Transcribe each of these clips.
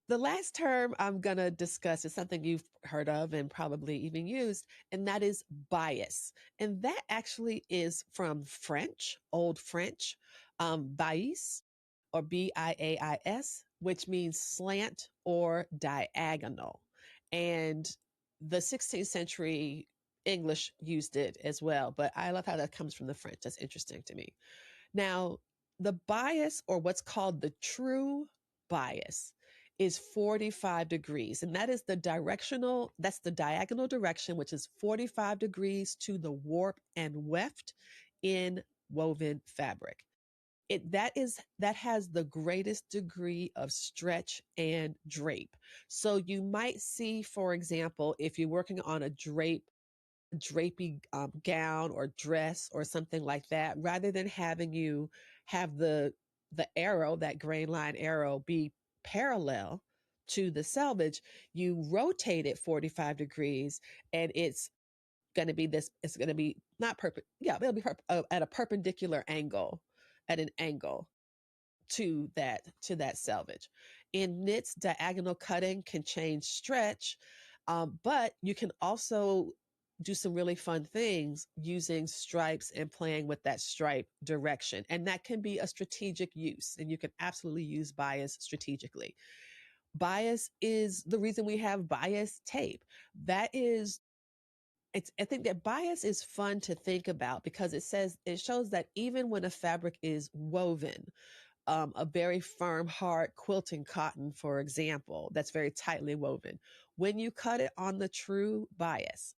The last term I'm going to discuss is something you've heard of and probably even used, and that is bias. And that actually is from French, Old French, bias or BIAIS, which means slant or diagonal. And the 16th century English used it as well, but I love how that comes from the French. That's interesting to me. Now, the bias, or what's called the true bias, is 45 degrees. And that is that's the diagonal direction, which is 45 degrees to the warp and weft in woven fabric. That has the greatest degree of stretch and drape. So you might see, for example, if you're working on a drapey gown or dress or something like that, rather than having you have the arrow, that grain line arrow, be parallel to the selvage, you rotate it 45 degrees, and it's going to be this. It's going to be not perfect. Yeah, it'll be at a perpendicular angle, at an angle to that selvage. In knits, diagonal cutting can change stretch, but you can also do some really fun things using stripes and playing with that stripe direction. And that can be a strategic use, and you can absolutely use bias strategically. Bias is the reason we have bias tape. That is I think that bias is fun to think about because it shows that even when a fabric is woven, a very firm, hard quilting cotton, for example, that's very tightly woven. When you cut it on the true bias,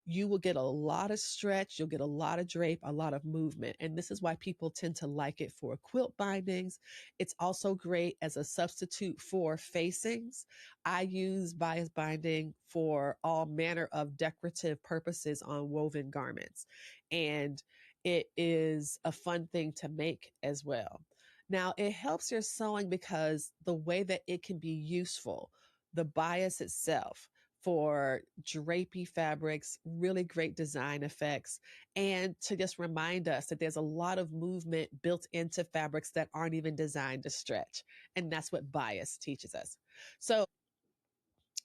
you will get a lot of stretch, you'll get a lot of drape, a lot of movement. And this is why people tend to like it for quilt bindings. It's also great as a substitute for facings. I use bias binding for all manner of decorative purposes on woven garments. And it is a fun thing to make as well. Now, it helps your sewing because the way that it can be useful, the bias itself for drapey fabrics, really great design effects, and to just remind us that there's a lot of movement built into fabrics that aren't even designed to stretch. And that's what bias teaches us. So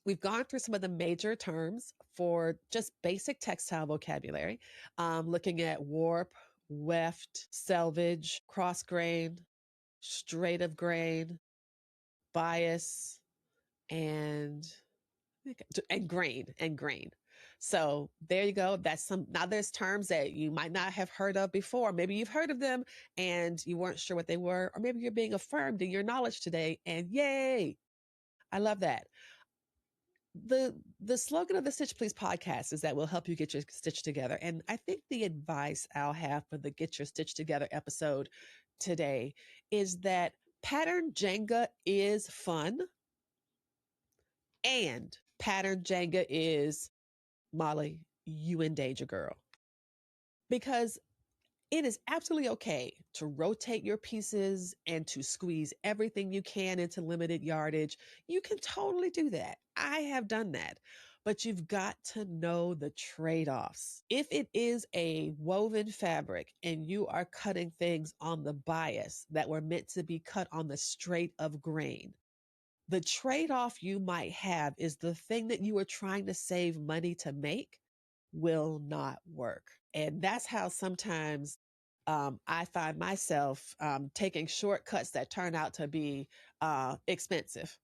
we've gone through some of the major terms for just basic textile vocabulary, looking at warp, weft, selvage, cross grain, straight of grain, bias, and grain. So there you go. Now there's terms that you might not have heard of before. Maybe you've heard of them and you weren't sure what they were, or maybe you're being affirmed in your knowledge today, and yay. I love that. The slogan of the Stitch Please podcast is that we'll help you get your stitch together. And I think the advice I'll have for the Get Your Stitch Together episode today is that pattern Jenga is fun, and pattern Jenga is, Molly, you in danger, girl. Because it is absolutely okay to rotate your pieces and to squeeze everything you can into limited yardage. You can totally do that. I have done that. But you've got to know the trade-offs. If it is a woven fabric and you are cutting things on the bias that were meant to be cut on the straight of grain, the trade-off you might have is the thing that you are trying to save money to make will not work. And that's how sometimes I find myself taking shortcuts that turn out to be expensive.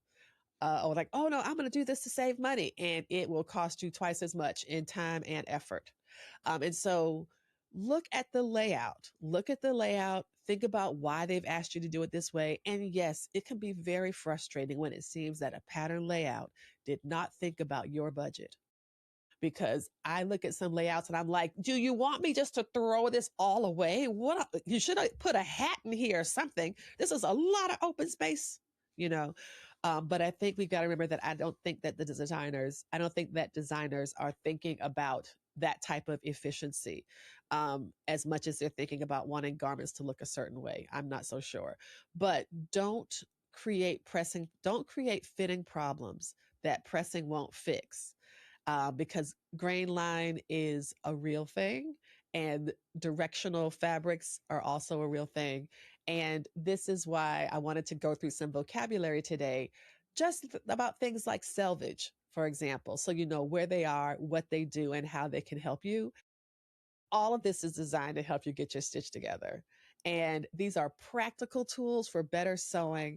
Or like, oh no, I'm going to do this to save money. And it will cost you twice as much in time and effort. And so look at the layout. Look at the layout. Think about why they've asked you to do it this way. And yes, it can be very frustrating when it seems that a pattern layout did not think about your budget. Because I look at some layouts and I'm like, do you want me just to throw this all away? What, you should have put a hat in here or something. This is a lot of open space, you know. But I think we've got to remember that I don't think that designers are thinking about that type of efficiency as much as they're thinking about wanting garments to look a certain way. I'm not so sure. But don't create fitting problems that pressing won't fix. Because grain line is a real thing and directional fabrics are also a real thing. And this is why I wanted to go through some vocabulary today just about things like selvage, for example, so you know where they are, what they do, and how they can help you. All of this is designed to help you get your stitch together. And these are practical tools for better sewing